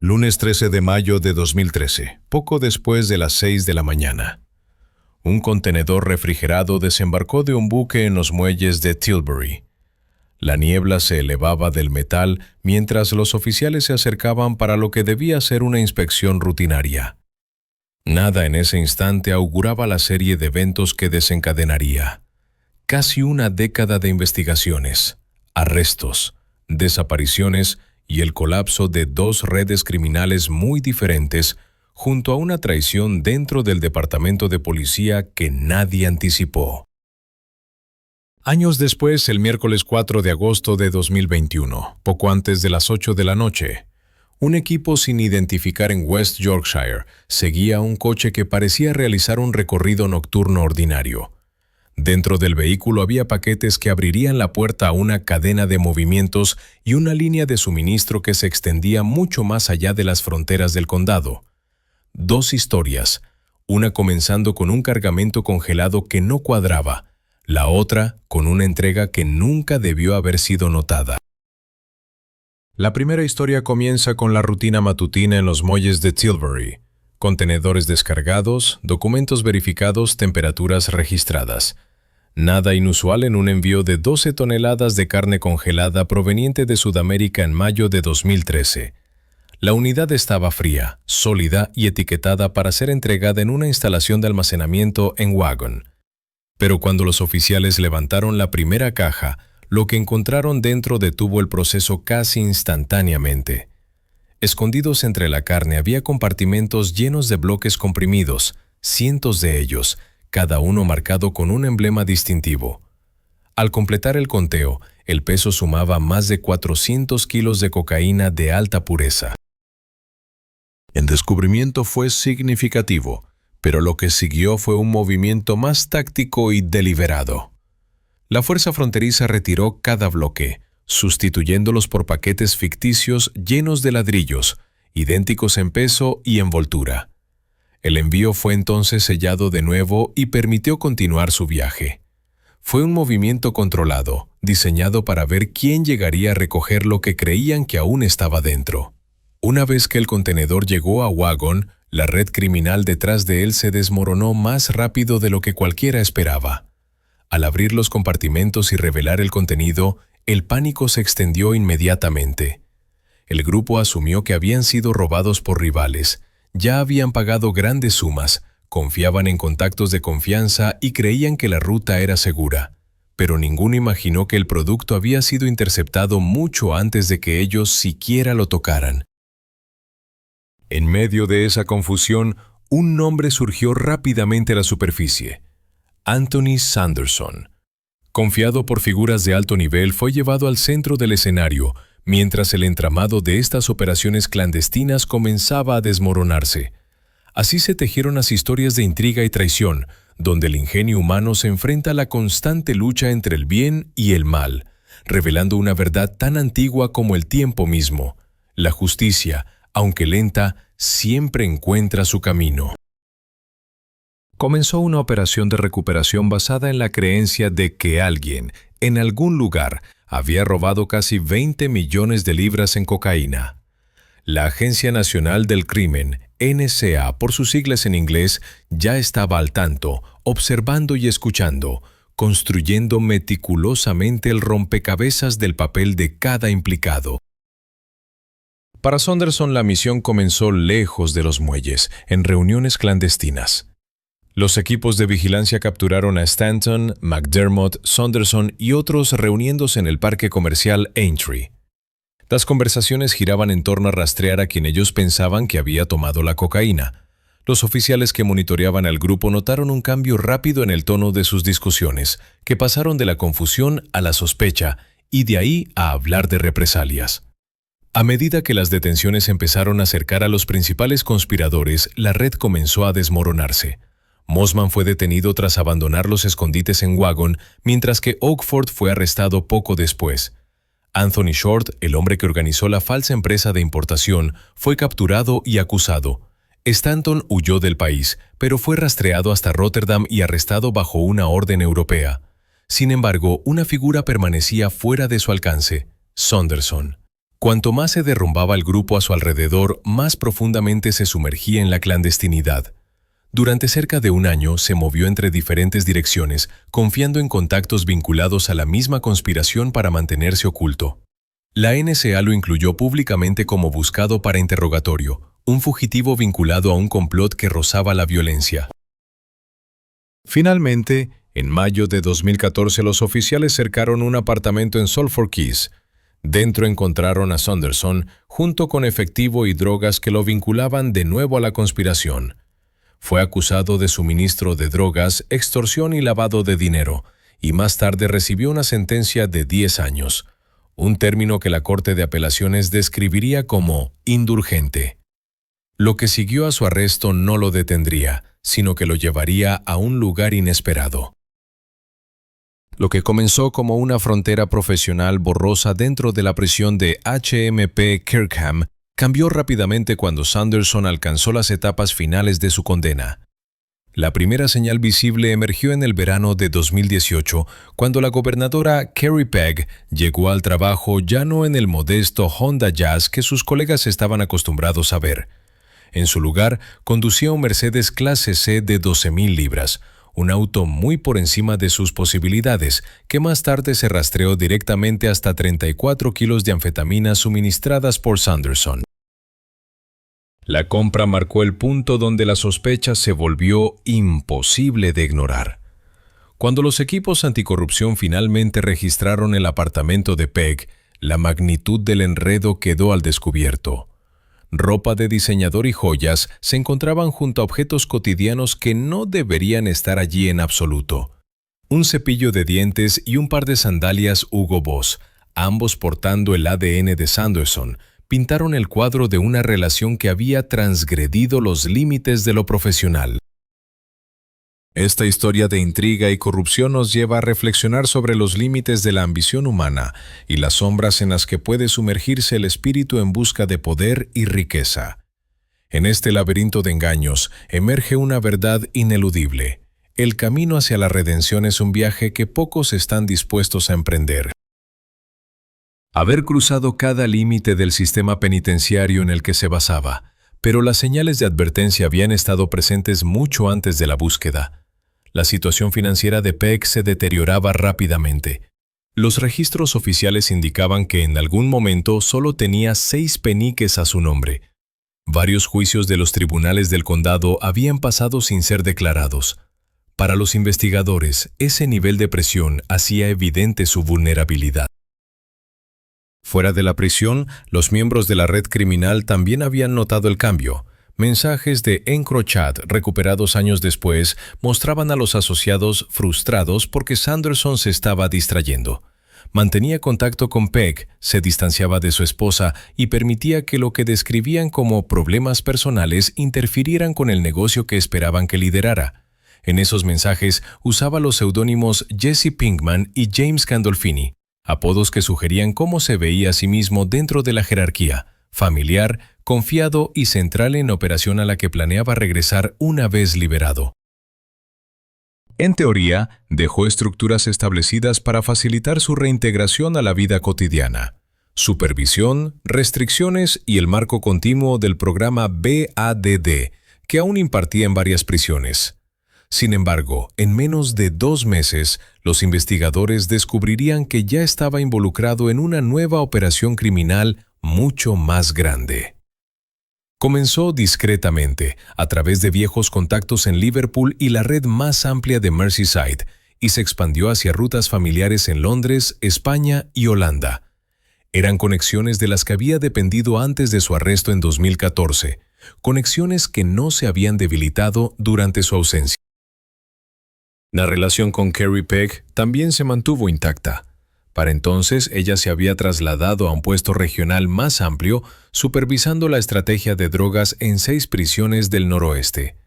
Lunes 13 de mayo de 2013, poco después de las 6 de la mañana. Un contenedor refrigerado desembarcó de un buque en los muelles de Tilbury. La niebla se elevaba del metal mientras los oficiales se acercaban para lo que debía ser una inspección rutinaria. Nada en ese instante auguraba la serie de eventos que desencadenaría. Casi una década de investigaciones, arrestos, desapariciones y el colapso de dos redes criminales muy diferentes junto a una traición dentro del departamento de policía que nadie anticipó. Años después, el miércoles 4 de agosto de 2021, poco antes de las 8 de la noche, un equipo sin identificar en West Yorkshire seguía un coche que parecía realizar un recorrido nocturno ordinario. Dentro del vehículo había paquetes que abrirían la puerta a una cadena de movimientos y una línea de suministro que se extendía mucho más allá de las fronteras del condado. Dos historias, una comenzando con un cargamento congelado que no cuadraba, la otra con una entrega que nunca debió haber sido notada. La primera historia comienza con la rutina matutina en los muelles de Tilbury. Contenedores descargados, documentos verificados, temperaturas registradas. Nada inusual en un envío de 12 toneladas de carne congelada proveniente de Sudamérica en mayo de 2013. La unidad estaba fría, sólida y etiquetada para ser entregada en una instalación de almacenamiento en Wagon. Pero cuando los oficiales levantaron la primera caja, lo que encontraron dentro detuvo el proceso casi instantáneamente. Escondidos entre la carne había compartimentos llenos de bloques comprimidos, cientos de ellos, cada uno marcado con un emblema distintivo. Al completar el conteo, el peso sumaba más de 400 kilos de cocaína de alta pureza. El descubrimiento fue significativo, pero lo que siguió fue un movimiento más táctico y deliberado. La fuerza fronteriza retiró cada bloque, sustituyéndolos por paquetes ficticios llenos de ladrillos, idénticos en peso y envoltura. El envío fue entonces sellado de nuevo y permitió continuar su viaje. Fue un movimiento controlado, diseñado para ver quién llegaría a recoger lo que creían que aún estaba dentro. Una vez que el contenedor llegó a Wagon, la red criminal detrás de él se desmoronó más rápido de lo que cualquiera esperaba. Al abrir los compartimentos y revelar el contenido, el pánico se extendió inmediatamente. El grupo asumió que habían sido robados por rivales, ya habían pagado grandes sumas, confiaban en contactos de confianza y creían que la ruta era segura. Pero ninguno imaginó que el producto había sido interceptado mucho antes de que ellos siquiera lo tocaran. En medio de esa confusión, un nombre surgió rápidamente a la superficie: Anthony Sanderson. Confiado por figuras de alto nivel, fue llevado al centro del escenario, mientras el entramado de estas operaciones clandestinas comenzaba a desmoronarse. Así se tejieron las historias de intriga y traición, donde el ingenio humano se enfrenta a la constante lucha entre el bien y el mal, revelando una verdad tan antigua como el tiempo mismo. La justicia, aunque lenta, siempre encuentra su camino. Comenzó una operación de recuperación basada en la creencia de que alguien, en algún lugar, había robado casi 20 millones de libras en cocaína. La Agencia Nacional del Crimen, NSA por sus siglas en inglés, ya estaba al tanto, observando y escuchando, construyendo meticulosamente el rompecabezas del papel de cada implicado. Para Sanderson, la misión comenzó lejos de los muelles, en reuniones clandestinas. Los equipos de vigilancia capturaron a Stanton, McDermott, Sanderson y otros reuniéndose en el parque comercial Aintree. Las conversaciones giraban en torno a rastrear a quien ellos pensaban que había tomado la cocaína. Los oficiales que monitoreaban al grupo notaron un cambio rápido en el tono de sus discusiones, que pasaron de la confusión a la sospecha y de ahí a hablar de represalias. A medida que las detenciones empezaron a acercar a los principales conspiradores, la red comenzó a desmoronarse. Mossman fue detenido tras abandonar los escondites en Wagon, mientras que Oakford fue arrestado poco después. Anthony Short, el hombre que organizó la falsa empresa de importación, fue capturado y acusado. Stanton huyó del país, pero fue rastreado hasta Rotterdam y arrestado bajo una orden europea. Sin embargo, una figura permanecía fuera de su alcance: Sanderson. Cuanto más se derrumbaba el grupo a su alrededor, más profundamente se sumergía en la clandestinidad. Durante cerca de un año se movió entre diferentes direcciones, confiando en contactos vinculados a la misma conspiración para mantenerse oculto. La NSA lo incluyó públicamente como buscado para interrogatorio, un fugitivo vinculado a un complot que rozaba la violencia. Finalmente, en mayo de 2014 los oficiales cercaron un apartamento en Sulphur Keys. Dentro encontraron a Sanderson, junto con efectivo y drogas que lo vinculaban de nuevo a la conspiración. Fue acusado de suministro de drogas, extorsión y lavado de dinero, y más tarde recibió una sentencia de 10 años, un término que la Corte de Apelaciones describiría como indulgente. Lo que siguió a su arresto no lo detendría, sino que lo llevaría a un lugar inesperado. Lo que comenzó como una frontera profesional borrosa dentro de la prisión de HMP Kirkham cambió rápidamente cuando Sanderson alcanzó las etapas finales de su condena. La primera señal visible emergió en el verano de 2018, cuando la gobernadora Carrie Pegg llegó al trabajo ya no en el modesto Honda Jazz que sus colegas estaban acostumbrados a ver. En su lugar, conducía un Mercedes clase C de 12,000 libras, un auto muy por encima de sus posibilidades, que más tarde se rastreó directamente hasta 34 kilos de anfetamina suministradas por Sanderson. La compra marcó el punto donde la sospecha se volvió imposible de ignorar. Cuando los equipos anticorrupción finalmente registraron el apartamento de Pegg, la magnitud del enredo quedó al descubierto. Ropa de diseñador y joyas se encontraban junto a objetos cotidianos que no deberían estar allí en absoluto. Un cepillo de dientes y un par de sandalias Hugo Boss, ambos portando el ADN de Sanderson, pintaron el cuadro de una relación que había transgredido los límites de lo profesional. Esta historia de intriga y corrupción nos lleva a reflexionar sobre los límites de la ambición humana y las sombras en las que puede sumergirse el espíritu en busca de poder y riqueza. En este laberinto de engaños emerge una verdad ineludible. El camino hacia la redención es un viaje que pocos están dispuestos a emprender. Haber cruzado cada límite del sistema penitenciario en el que se basaba, pero las señales de advertencia habían estado presentes mucho antes de la búsqueda. La situación financiera de Pegg se deterioraba rápidamente. Los registros oficiales indicaban que en algún momento solo tenía 6 peniques a su nombre. Varios juicios de los tribunales del condado habían pasado sin ser declarados. Para los investigadores, ese nivel de presión hacía evidente su vulnerabilidad. Fuera de la prisión, los miembros de la red criminal también habían notado el cambio. Mensajes de EncroChat recuperados años después mostraban a los asociados frustrados porque Sanderson se estaba distrayendo. Mantenía contacto con Pegg, se distanciaba de su esposa y permitía que lo que describían como problemas personales interfirieran con el negocio que esperaban que liderara. En esos mensajes usaba los seudónimos Jesse Pinkman y James Gandolfini, apodos que sugerían cómo se veía a sí mismo dentro de la jerarquía, familiar, confiado y central en la operación a la que planeaba regresar una vez liberado. En teoría, dejó estructuras establecidas para facilitar su reintegración a la vida cotidiana. Supervisión, restricciones y el marco continuo del programa BADD, que aún impartía en varias prisiones. Sin embargo, en menos de 2 meses, los investigadores descubrirían que ya estaba involucrado en una nueva operación criminal mucho más grande. Comenzó discretamente, a través de viejos contactos en Liverpool y la red más amplia de Merseyside, y se expandió hacia rutas familiares en Londres, España y Holanda. Eran conexiones de las que había dependido antes de su arresto en 2014, conexiones que no se habían debilitado durante su ausencia. La relación con Carrie Pegg también se mantuvo intacta. Para entonces, ella se había trasladado a un puesto regional más amplio, supervisando la estrategia de drogas en 6 prisiones del noroeste.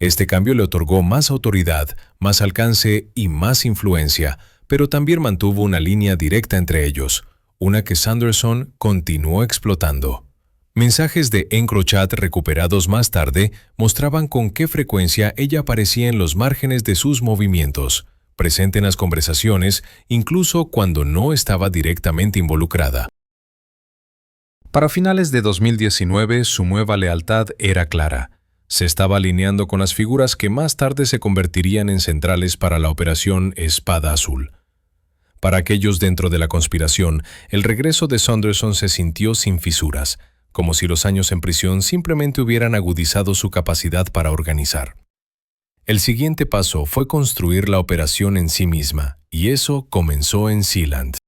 Este cambio le otorgó más autoridad, más alcance y más influencia, pero también mantuvo una línea directa entre ellos, una que Sanderson continuó explotando. Mensajes de EncroChat recuperados más tarde mostraban con qué frecuencia ella aparecía en los márgenes de sus movimientos, presente en las conversaciones, incluso cuando no estaba directamente involucrada. Para finales de 2019, su nueva lealtad era clara. Se estaba alineando con las figuras que más tarde se convertirían en centrales para la Operación Espada Azul. Para aquellos dentro de la conspiración, el regreso de Sanderson se sintió sin fisuras, como si los años en prisión simplemente hubieran agudizado su capacidad para organizar. El siguiente paso fue construir la operación en sí misma, y eso comenzó en Sealand.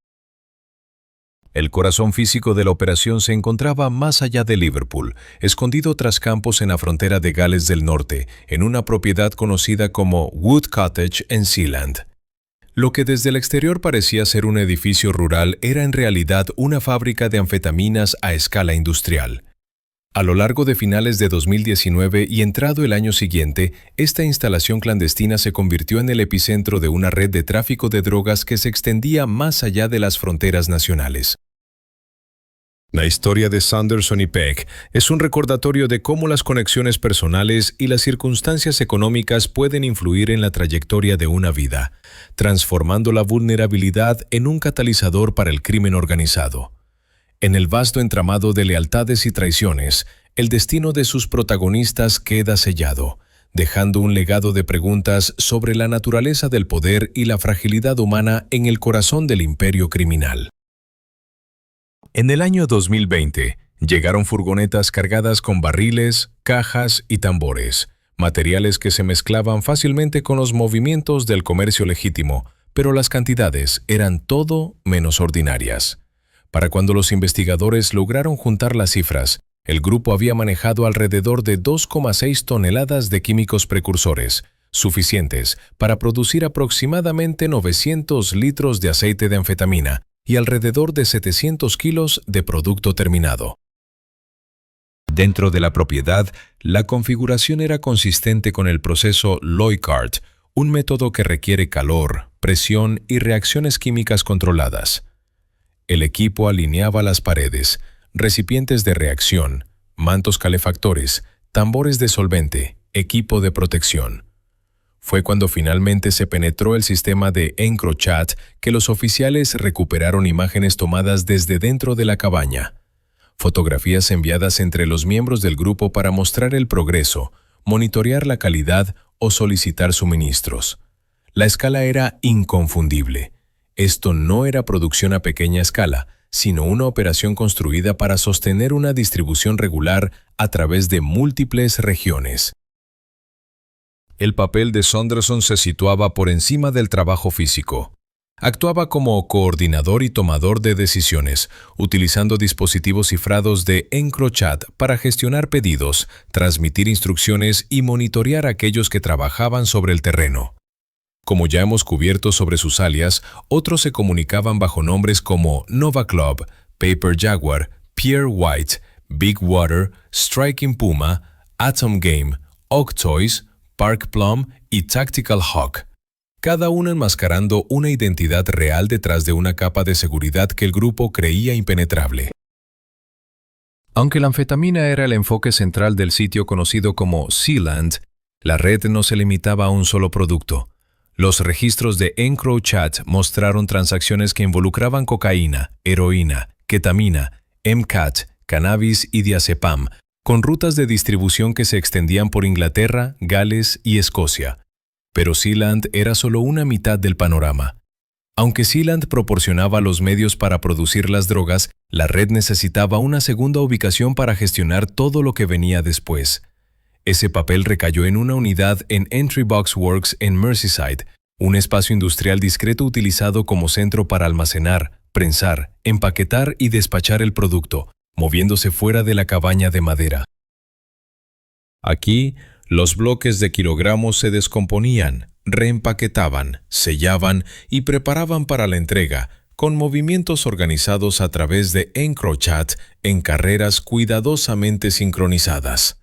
El corazón físico de la operación se encontraba más allá de Liverpool, escondido tras campos en la frontera de Gales del Norte, en una propiedad conocida como Wood Cottage en Sealand. Lo que desde el exterior parecía ser un edificio rural era en realidad una fábrica de anfetaminas a escala industrial. A lo largo de finales de 2019 y entrado el año siguiente, esta instalación clandestina se convirtió en el epicentro de una red de tráfico de drogas que se extendía más allá de las fronteras nacionales. La historia de Sanderson y Peck es un recordatorio de cómo las conexiones personales y las circunstancias económicas pueden influir en la trayectoria de una vida, transformando la vulnerabilidad en un catalizador para el crimen organizado. En el vasto entramado de lealtades y traiciones, el destino de sus protagonistas queda sellado, dejando un legado de preguntas sobre la naturaleza del poder y la fragilidad humana en el corazón del imperio criminal. En el año 2020, llegaron furgonetas cargadas con barriles, cajas y tambores, materiales que se mezclaban fácilmente con los movimientos del comercio legítimo, pero las cantidades eran todo menos ordinarias. Para cuando los investigadores lograron juntar las cifras, el grupo había manejado alrededor de 2,6 toneladas de químicos precursores, suficientes para producir aproximadamente 900 litros de aceite de anfetamina, y alrededor de 700 kilos de producto terminado. Dentro de la propiedad, la configuración era consistente con el proceso Leuckart, un método que requiere calor, presión y reacciones químicas controladas. El equipo alineaba las paredes, recipientes de reacción, mantos calefactores, tambores de solvente, equipo de protección. Fue cuando finalmente se penetró el sistema de EncroChat que los oficiales recuperaron imágenes tomadas desde dentro de la cabaña. Fotografías enviadas entre los miembros del grupo para mostrar el progreso, monitorear la calidad o solicitar suministros. La escala era inconfundible. Esto no era producción a pequeña escala, sino una operación construida para sostener una distribución regular a través de múltiples regiones. El papel de Sanderson se situaba por encima del trabajo físico. Actuaba como coordinador y tomador de decisiones, utilizando dispositivos cifrados de EncroChat para gestionar pedidos, transmitir instrucciones y monitorear a aquellos que trabajaban sobre el terreno. Como ya hemos cubierto sobre sus alias, otros se comunicaban bajo nombres como Nova Club, Paper Jaguar, Pierre White, Big Water, Striking Puma, Atom Game, Oak Toys, Park Plum y Tactical Hawk, cada uno enmascarando una identidad real detrás de una capa de seguridad que el grupo creía impenetrable. Aunque la anfetamina era el enfoque central del sitio conocido como Sealand, la red no se limitaba a un solo producto. Los registros de EncroChat mostraron transacciones que involucraban cocaína, heroína, ketamina, MCAT, cannabis y diazepam, con rutas de distribución que se extendían por Inglaterra, Gales y Escocia. Pero Sealand era solo una mitad del panorama. Aunque Sealand proporcionaba los medios para producir las drogas, la red necesitaba una segunda ubicación para gestionar todo lo que venía después. Ese papel recayó en una unidad en Entry Box Works en Merseyside, un espacio industrial discreto utilizado como centro para almacenar, prensar, empaquetar y despachar el producto, moviéndose fuera de la cabaña de madera. Aquí, los bloques de kilogramos se descomponían, reempaquetaban, sellaban y preparaban para la entrega, con movimientos organizados a través de EncroChat en carreras cuidadosamente sincronizadas.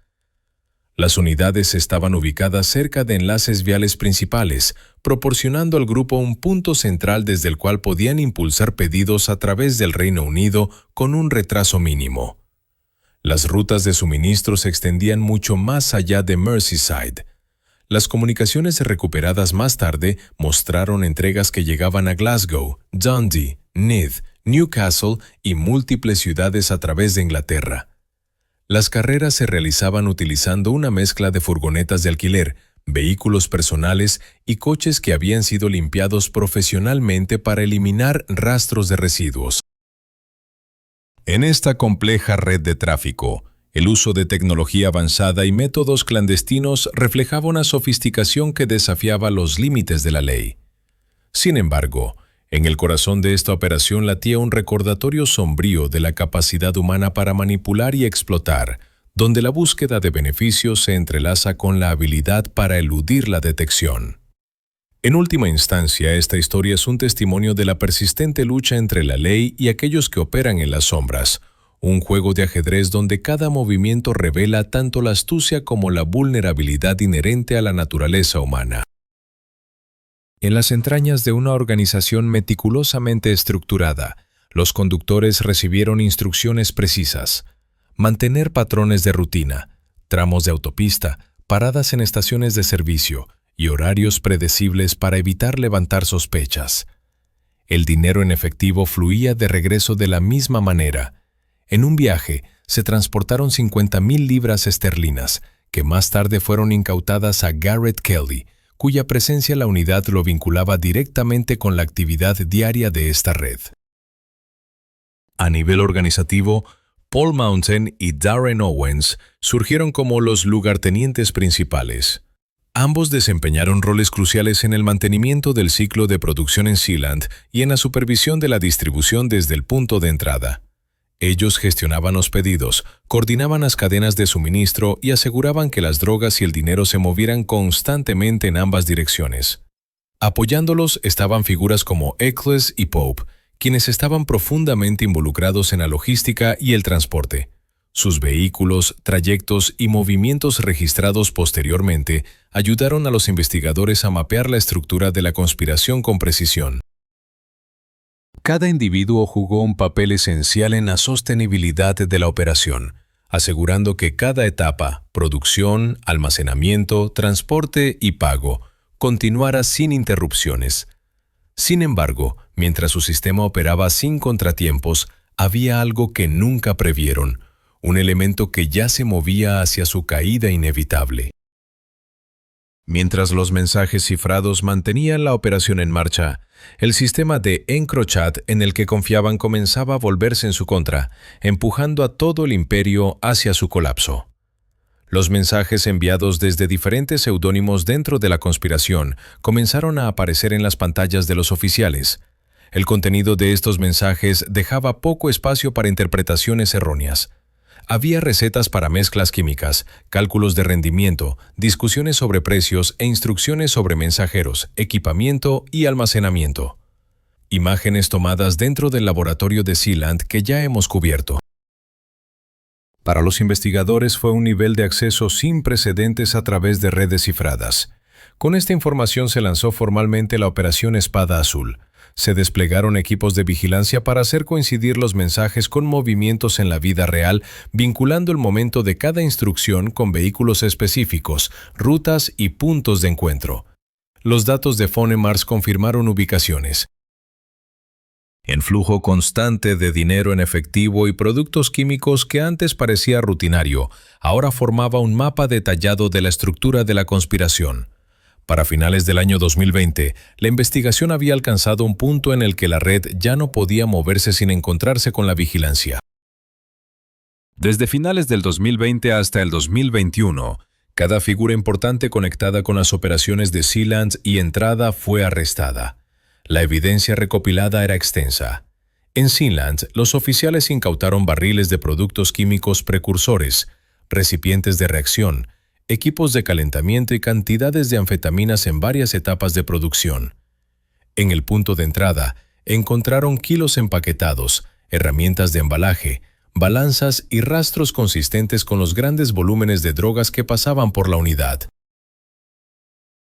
Las unidades estaban ubicadas cerca de enlaces viales principales, proporcionando al grupo un punto central desde el cual podían impulsar pedidos a través del Reino Unido con un retraso mínimo. Las rutas de suministro se extendían mucho más allá de Merseyside. Las comunicaciones recuperadas más tarde mostraron entregas que llegaban a Glasgow, Dundee, Neath, Newcastle y múltiples ciudades a través de Inglaterra. Las carreras se realizaban utilizando una mezcla de furgonetas de alquiler, vehículos personales y coches que habían sido limpiados profesionalmente para eliminar rastros de residuos. En esta compleja red de tráfico, el uso de tecnología avanzada y métodos clandestinos reflejaba una sofisticación que desafiaba los límites de la ley. Sin embargo, en el corazón de esta operación latía un recordatorio sombrío de la capacidad humana para manipular y explotar, donde la búsqueda de beneficios se entrelaza con la habilidad para eludir la detección. En última instancia, esta historia es un testimonio de la persistente lucha entre la ley y aquellos que operan en las sombras, un juego de ajedrez donde cada movimiento revela tanto la astucia como la vulnerabilidad inherente a la naturaleza humana. En las entrañas de una organización meticulosamente estructurada, los conductores recibieron instrucciones precisas: mantener patrones de rutina, tramos de autopista, paradas en estaciones de servicio y horarios predecibles para evitar levantar sospechas. El dinero en efectivo fluía de regreso de la misma manera. En un viaje, se transportaron 50,000 libras esterlinas, que más tarde fueron incautadas a Garrett Kelly, cuya presencia en la unidad lo vinculaba directamente con la actividad diaria de esta red. A nivel organizativo, Paul Mountain y Darren Owens surgieron como los lugartenientes principales. Ambos desempeñaron roles cruciales en el mantenimiento del ciclo de producción en Sealand y en la supervisión de la distribución desde el punto de entrada. Ellos gestionaban los pedidos, coordinaban las cadenas de suministro y aseguraban que las drogas y el dinero se movieran constantemente en ambas direcciones. Apoyándolos estaban figuras como Eccles y Pope, quienes estaban profundamente involucrados en la logística y el transporte. Sus vehículos, trayectos y movimientos registrados posteriormente ayudaron a los investigadores a mapear la estructura de la conspiración con precisión. Cada individuo jugó un papel esencial en la sostenibilidad de la operación, asegurando que cada etapa, producción, almacenamiento, transporte y pago, continuara sin interrupciones. Sin embargo, mientras su sistema operaba sin contratiempos, había algo que nunca previeron, un elemento que ya se movía hacia su caída inevitable. Mientras los mensajes cifrados mantenían la operación en marcha, el sistema de EncroChat en el que confiaban comenzaba a volverse en su contra, empujando a todo el imperio hacia su colapso. Los mensajes enviados desde diferentes seudónimos dentro de la conspiración comenzaron a aparecer en las pantallas de los oficiales. El contenido de estos mensajes dejaba poco espacio para interpretaciones erróneas. Había recetas para mezclas químicas, cálculos de rendimiento, discusiones sobre precios e instrucciones sobre mensajeros, equipamiento y almacenamiento. Imágenes tomadas dentro del laboratorio de Sealand que ya hemos cubierto. Para los investigadores fue un nivel de acceso sin precedentes a través de redes cifradas. Con esta información se lanzó formalmente la Operación Espada Azul. Se desplegaron equipos de vigilancia para hacer coincidir los mensajes con movimientos en la vida real, vinculando el momento de cada instrucción con vehículos específicos, rutas y puntos de encuentro. Los datos de PhoneMars confirmaron ubicaciones. En flujo constante de dinero en efectivo y productos químicos que antes parecía rutinario, ahora formaba un mapa detallado de la estructura de la conspiración. Para finales del año 2020, la investigación había alcanzado un punto en el que la red ya no podía moverse sin encontrarse con la vigilancia. Desde finales del 2020 hasta el 2021, cada figura importante conectada con las operaciones de Sealand y Entrada fue arrestada. La evidencia recopilada era extensa. En Sealand, los oficiales incautaron barriles de productos químicos precursores, recipientes de reacción, equipos de calentamiento y cantidades de anfetaminas en varias etapas de producción. En el punto de entrada, encontraron kilos empaquetados, herramientas de embalaje, balanzas y rastros consistentes con los grandes volúmenes de drogas que pasaban por la unidad.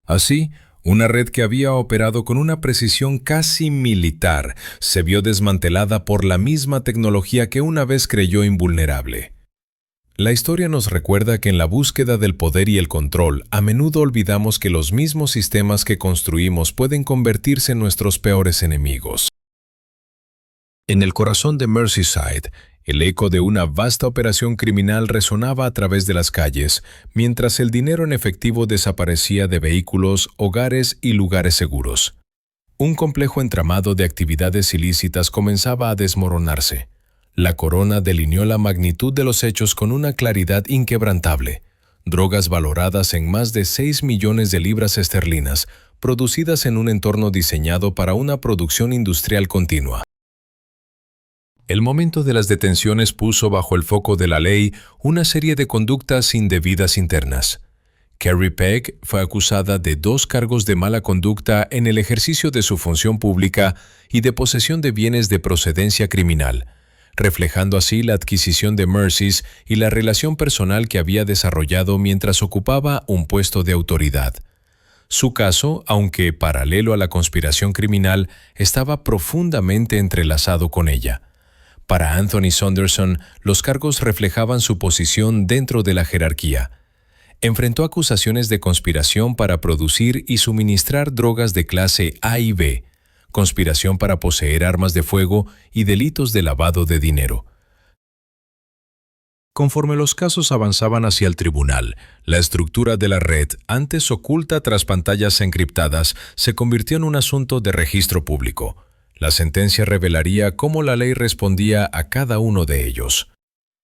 Así, una red que había operado con una precisión casi militar se vio desmantelada por la misma tecnología que una vez creyó invulnerable. La historia nos recuerda que en la búsqueda del poder y el control, a menudo olvidamos que los mismos sistemas que construimos pueden convertirse en nuestros peores enemigos. En el corazón de Merseyside, el eco de una vasta operación criminal resonaba a través de las calles, mientras el dinero en efectivo desaparecía de vehículos, hogares y lugares seguros. Un complejo entramado de actividades ilícitas comenzaba a desmoronarse. La corona delineó la magnitud de los hechos con una claridad inquebrantable. Drogas valoradas en más de 6 millones de libras esterlinas, producidas en un entorno diseñado para una producción industrial continua. El momento de las detenciones puso bajo el foco de la ley una serie de conductas indebidas internas. Carrie Peck fue acusada de 2 cargos de mala conducta en el ejercicio de su función pública y de posesión de bienes de procedencia criminal, reflejando así la adquisición de Mercy's y la relación personal que había desarrollado mientras ocupaba un puesto de autoridad. Su caso, aunque paralelo a la conspiración criminal, estaba profundamente entrelazado con ella. Para Anthony Sanderson, los cargos reflejaban su posición dentro de la jerarquía. Enfrentó acusaciones de conspiración para producir y suministrar drogas de clase A y B, conspiración para poseer armas de fuego y delitos de lavado de dinero. Conforme los casos avanzaban hacia el tribunal, la estructura de la red, antes oculta tras pantallas encriptadas, se convirtió en un asunto de registro público. La sentencia revelaría cómo la ley respondía a cada uno de ellos.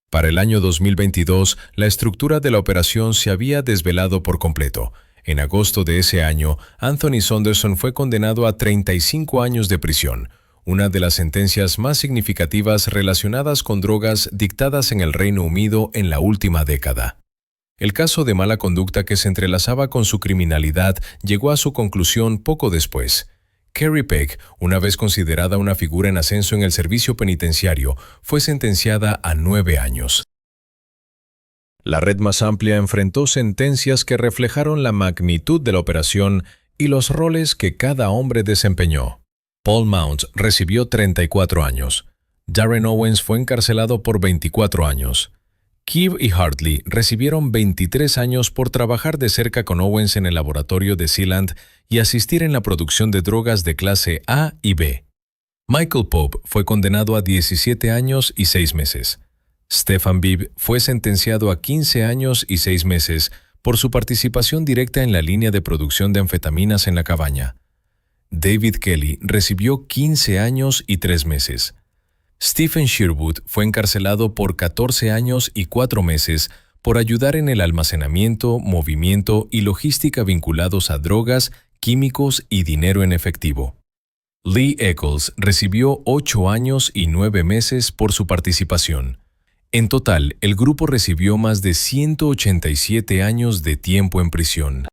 Para el año 2022, la estructura de la operación se había desvelado por completo. En agosto de ese año, Anthony Sanderson fue condenado a 35 años de prisión, una de las sentencias más significativas relacionadas con drogas dictadas en el Reino Unido en la última década. El caso de mala conducta que se entrelazaba con su criminalidad llegó a su conclusión poco después. Carrie Peck, una vez considerada una figura en ascenso en el servicio penitenciario, fue sentenciada a 9 años. La red más amplia enfrentó sentencias que reflejaron la magnitud de la operación y los roles que cada hombre desempeñó. Paul Mounts recibió 34 años. Darren Owens fue encarcelado por 24 años. Keeve y Hartley recibieron 23 años por trabajar de cerca con Owens en el laboratorio de Sealand y asistir en la producción de drogas de clase A y B. Michael Pope fue condenado a 17 años y 6 meses. Stefan Bibb fue sentenciado a 15 años y 6 meses por su participación directa en la línea de producción de anfetaminas en la cabaña. David Kelly recibió 15 años y 3 meses. Stephen Sherwood fue encarcelado por 14 años y 4 meses por ayudar en el almacenamiento, movimiento y logística vinculados a drogas, químicos y dinero en efectivo. Lee Eccles recibió 8 años y 9 meses por su participación. En total, el grupo recibió más de 187 años de tiempo en prisión.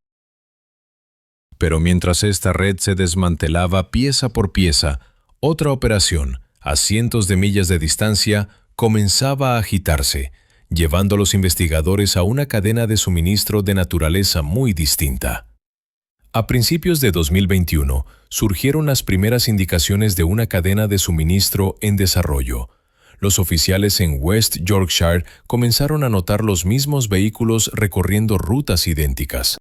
Pero mientras esta red se desmantelaba pieza por pieza, otra operación, a cientos de millas de distancia, comenzaba a agitarse, llevando a los investigadores a una cadena de suministro de naturaleza muy distinta. A principios de 2021, surgieron las primeras indicaciones de una cadena de suministro en desarrollo. Los oficiales en West Yorkshire comenzaron a notar los mismos vehículos recorriendo rutas idénticas.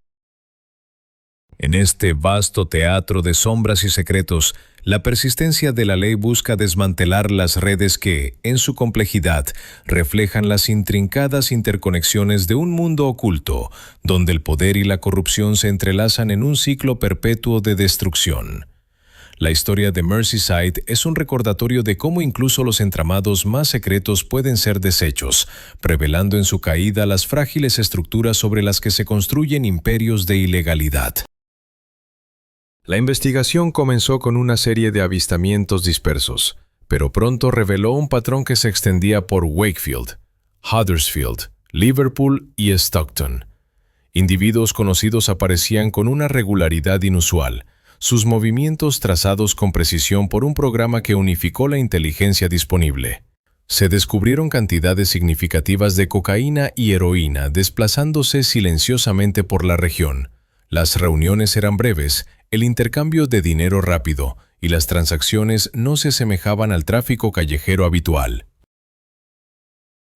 En este vasto teatro de sombras y secretos, la persistencia de la ley busca desmantelar las redes que, en su complejidad, reflejan las intrincadas interconexiones de un mundo oculto, donde el poder y la corrupción se entrelazan en un ciclo perpetuo de destrucción. La historia de Merseyside es un recordatorio de cómo incluso los entramados más secretos pueden ser deshechos, revelando en su caída las frágiles estructuras sobre las que se construyen imperios de ilegalidad. La investigación comenzó con una serie de avistamientos dispersos, pero pronto reveló un patrón que se extendía por Wakefield, Huddersfield, Liverpool y Stockton. Individuos conocidos aparecían con una regularidad inusual, sus movimientos trazados con precisión por un programa que unificó la inteligencia disponible. Se descubrieron cantidades significativas de cocaína y heroína desplazándose silenciosamente por la región. Las reuniones eran breves, el intercambio de dinero rápido y las transacciones no se asemejaban al tráfico callejero habitual.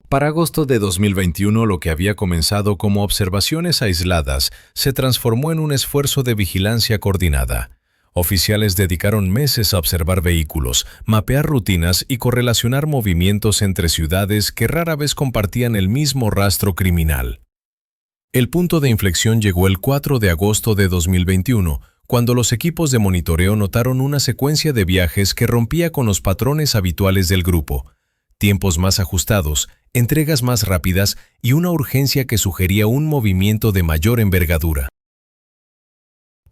Para agosto de 2021, lo que había comenzado como observaciones aisladas se transformó en un esfuerzo de vigilancia coordinada. Oficiales dedicaron meses a observar vehículos, mapear rutinas y correlacionar movimientos entre ciudades que rara vez compartían el mismo rastro criminal. El punto de inflexión llegó el 4 de agosto de 2021, cuando los equipos de monitoreo notaron una secuencia de viajes que rompía con los patrones habituales del grupo: tiempos más ajustados, entregas más rápidas y una urgencia que sugería un movimiento de mayor envergadura.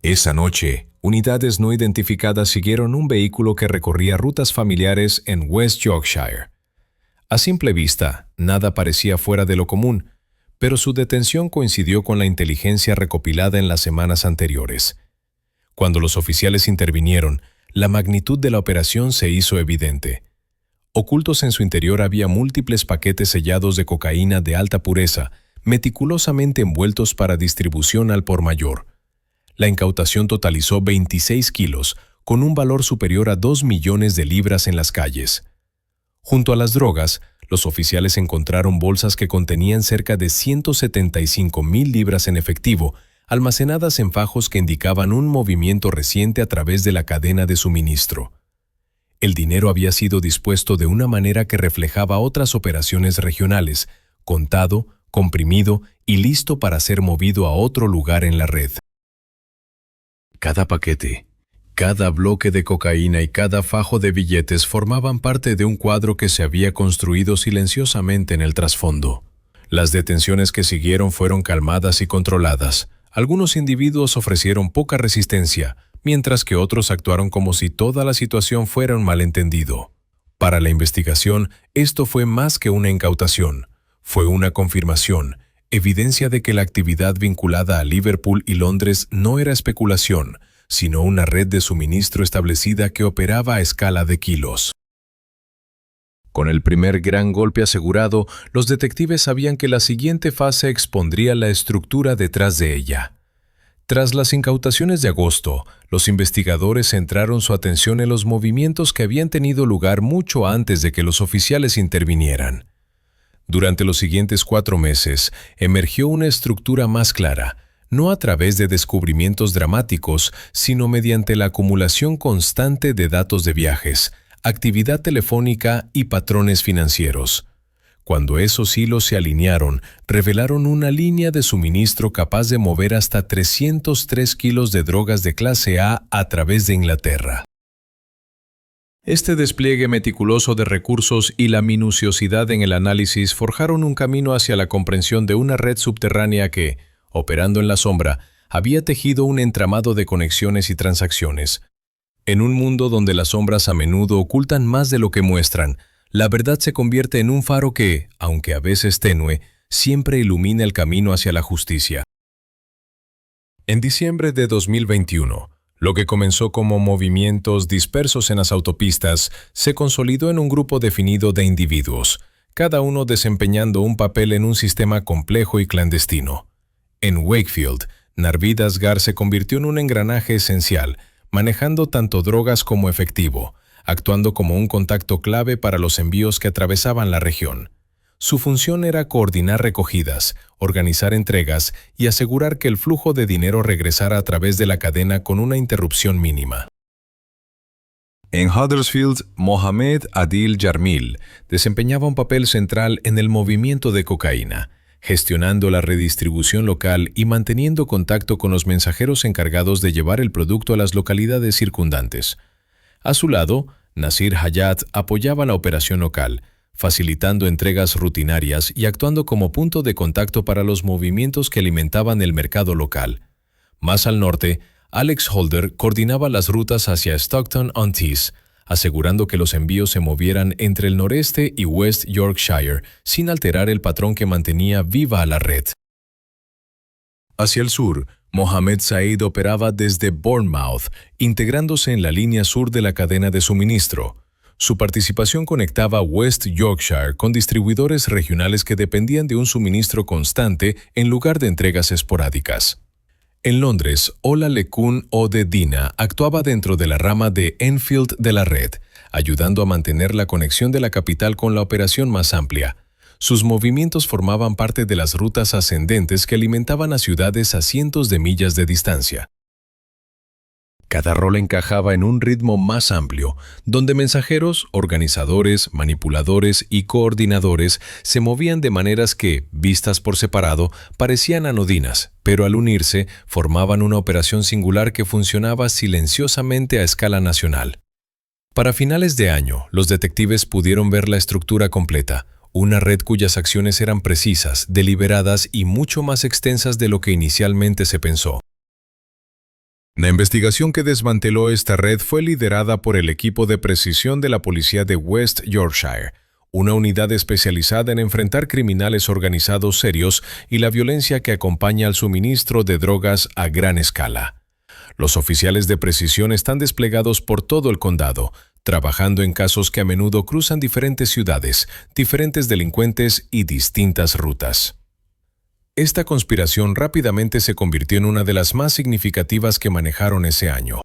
Esa noche, unidades no identificadas siguieron un vehículo que recorría rutas familiares en West Yorkshire. A simple vista, nada parecía fuera de lo común, pero su detención coincidió con la inteligencia recopilada en las semanas anteriores. Cuando los oficiales intervinieron, la magnitud de la operación se hizo evidente. Ocultos en su interior había múltiples paquetes sellados de cocaína de alta pureza, meticulosamente envueltos para distribución al por mayor. La incautación totalizó 26 kilos, con un valor superior a 2 millones de libras en las calles. Junto a las drogas, los oficiales encontraron bolsas que contenían cerca de 175,000 libras en efectivo, almacenadas en fajos que indicaban un movimiento reciente a través de la cadena de suministro. El dinero había sido dispuesto de una manera que reflejaba otras operaciones regionales, contado, comprimido y listo para ser movido a otro lugar en la red. Cada paquete, cada bloque de cocaína y cada fajo de billetes formaban parte de un cuadro que se había construido silenciosamente en el trasfondo. Las detenciones que siguieron fueron calmadas y controladas. Algunos individuos ofrecieron poca resistencia, mientras que otros actuaron como si toda la situación fuera un malentendido. Para la investigación, esto fue más que una incautación. Fue una confirmación, evidencia de que la actividad vinculada a Liverpool y Londres no era especulación, sino una red de suministro establecida que operaba a escala de kilos. Con el primer gran golpe asegurado, los detectives sabían que la siguiente fase expondría la estructura detrás de ella. Tras las incautaciones de agosto, los investigadores centraron su atención en los movimientos que habían tenido lugar mucho antes de que los oficiales intervinieran. Durante los siguientes 4 meses, emergió una estructura más clara, no a través de descubrimientos dramáticos, sino mediante la acumulación constante de datos de viajes, actividad telefónica y patrones financieros. Cuando esos hilos se alinearon, revelaron una línea de suministro capaz de mover hasta 303 kilos de drogas de clase A través de Inglaterra. Este despliegue meticuloso de recursos y la minuciosidad en el análisis forjaron un camino hacia la comprensión de una red subterránea que, operando en la sombra, había tejido un entramado de conexiones y transacciones. En un mundo donde las sombras a menudo ocultan más de lo que muestran, la verdad se convierte en un faro que, aunque a veces tenue, siempre ilumina el camino hacia la justicia. En diciembre de 2021, lo que comenzó como movimientos dispersos en las autopistas se consolidó en un grupo definido de individuos, cada uno desempeñando un papel en un sistema complejo y clandestino. En Wakefield, Narvid Asghar se convirtió en un engranaje esencial, manejando tanto drogas como efectivo, actuando como un contacto clave para los envíos que atravesaban la región. Su función era coordinar recogidas, organizar entregas y asegurar que el flujo de dinero regresara a través de la cadena con una interrupción mínima. En Huddersfield, Mohamed Adil Jarmil desempeñaba un papel central en el movimiento de cocaína, gestionando la redistribución local y manteniendo contacto con los mensajeros encargados de llevar el producto a las localidades circundantes. A su lado, Nasir Hayat apoyaba la operación local, facilitando entregas rutinarias y actuando como punto de contacto para los movimientos que alimentaban el mercado local. Más al norte, Alex Holder coordinaba las rutas hacia Stockton-on-Tees, asegurando que los envíos se movieran entre el noreste y West Yorkshire sin alterar el patrón que mantenía viva a la red. Hacia el sur, Mohamed Said operaba desde Bournemouth, integrándose en la línea sur de la cadena de suministro. Su participación conectaba West Yorkshire con distribuidores regionales que dependían de un suministro constante en lugar de entregas esporádicas. En Londres, Ola Lekun Odedina actuaba dentro de la rama de Enfield de la red, ayudando a mantener la conexión de la capital con la operación más amplia. Sus movimientos formaban parte de las rutas ascendentes que alimentaban a ciudades a cientos de millas de distancia. Cada rol encajaba en un ritmo más amplio, donde mensajeros, organizadores, manipuladores y coordinadores se movían de maneras que, vistas por separado, parecían anodinas, pero al unirse formaban una operación singular que funcionaba silenciosamente a escala nacional. Para finales de año, los detectives pudieron ver la estructura completa, una red cuyas acciones eran precisas, deliberadas y mucho más extensas de lo que inicialmente se pensó. La investigación que desmanteló esta red fue liderada por el equipo de precisión de la policía de West Yorkshire, una unidad especializada en enfrentar criminales organizados serios y la violencia que acompaña al suministro de drogas a gran escala. Los oficiales de precisión están desplegados por todo el condado, trabajando en casos que a menudo cruzan diferentes ciudades, diferentes delincuentes y distintas rutas. Esta conspiración rápidamente se convirtió en una de las más significativas que manejaron ese año.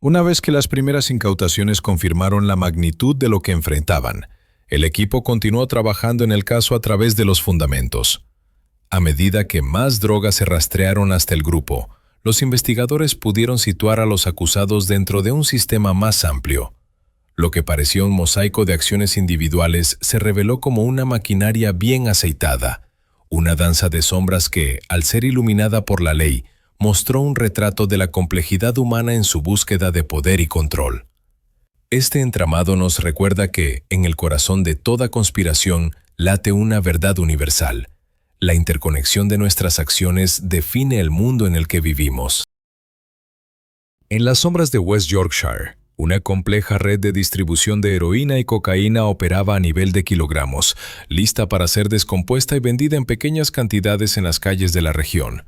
Una vez que las primeras incautaciones confirmaron la magnitud de lo que enfrentaban, el equipo continuó trabajando en el caso a través de los fundamentos. A medida que más drogas se rastrearon hasta el grupo, los investigadores pudieron situar a los acusados dentro de un sistema más amplio. Lo que parecía un mosaico de acciones individuales se reveló como una maquinaria bien aceitada, una danza de sombras que, al ser iluminada por la ley, mostró un retrato de la complejidad humana en su búsqueda de poder y control. Este entramado nos recuerda que, en el corazón de toda conspiración, late una verdad universal. La interconexión de nuestras acciones define el mundo en el que vivimos. En las sombras de West Yorkshire, una compleja red de distribución de heroína y cocaína operaba a nivel de kilogramos, lista para ser descompuesta y vendida en pequeñas cantidades en las calles de la región.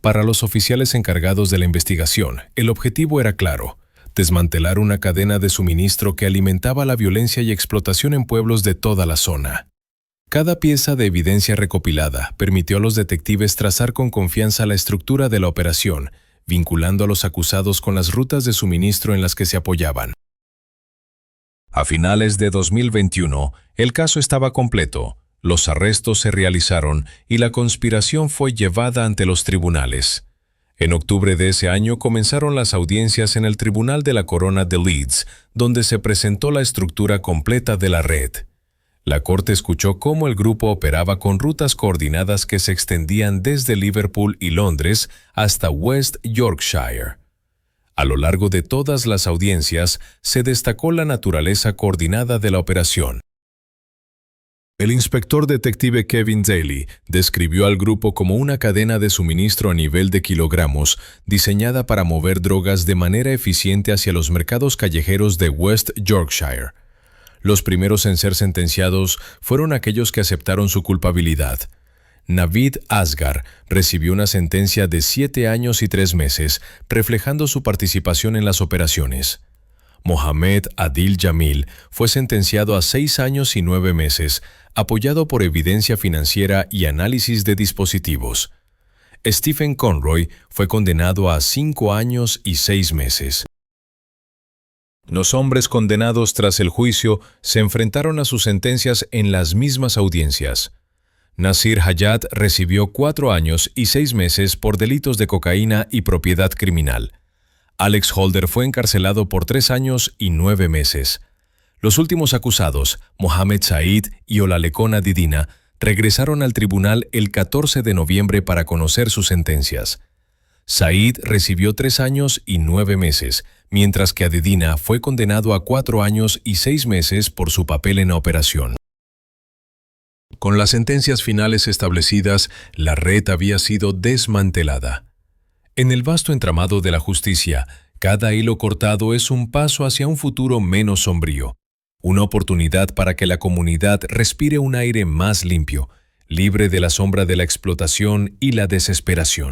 Para los oficiales encargados de la investigación, el objetivo era claro: desmantelar una cadena de suministro que alimentaba la violencia y explotación en pueblos de toda la zona. Cada pieza de evidencia recopilada permitió a los detectives trazar con confianza la estructura de la operación, vinculando a los acusados con las rutas de suministro en las que se apoyaban. A finales de 2021, el caso estaba completo, los arrestos se realizaron y la conspiración fue llevada ante los tribunales. En octubre de ese año comenzaron las audiencias en el Tribunal de la Corona de Leeds, donde se presentó la estructura completa de la red. La corte escuchó cómo el grupo operaba con rutas coordinadas que se extendían desde Liverpool y Londres hasta West Yorkshire. A lo largo de todas las audiencias se destacó la naturaleza coordinada de la operación. El inspector detective Kevin Daly describió al grupo como una cadena de suministro a nivel de kilogramos diseñada para mover drogas de manera eficiente hacia los mercados callejeros de West Yorkshire. Los primeros en ser sentenciados fueron aquellos que aceptaron su culpabilidad. Navid Asghar recibió una sentencia de 7 años y 3 meses, reflejando su participación en las operaciones. Mohamed Adil Jamil fue sentenciado a 6 años y 9 meses, apoyado por evidencia financiera y análisis de dispositivos. Stephen Conroy fue condenado a 5 años y 6 meses. Los hombres condenados tras el juicio se enfrentaron a sus sentencias en las mismas audiencias. Nasir Hayat recibió 4 años y 6 meses por delitos de cocaína y propiedad criminal. Alex Holder fue encarcelado por 3 años y 9 meses. Los últimos acusados, Mohamed Said y Olalekona Didina, regresaron al tribunal el 14 de noviembre para conocer sus sentencias. Said recibió 3 años y 9 meses, mientras que Adedina fue condenado a 4 años y 6 meses por su papel en la operación. Con las sentencias finales establecidas, la red había sido desmantelada. En el vasto entramado de la justicia, cada hilo cortado es un paso hacia un futuro menos sombrío, una oportunidad para que la comunidad respire un aire más limpio, libre de la sombra de la explotación y la desesperación.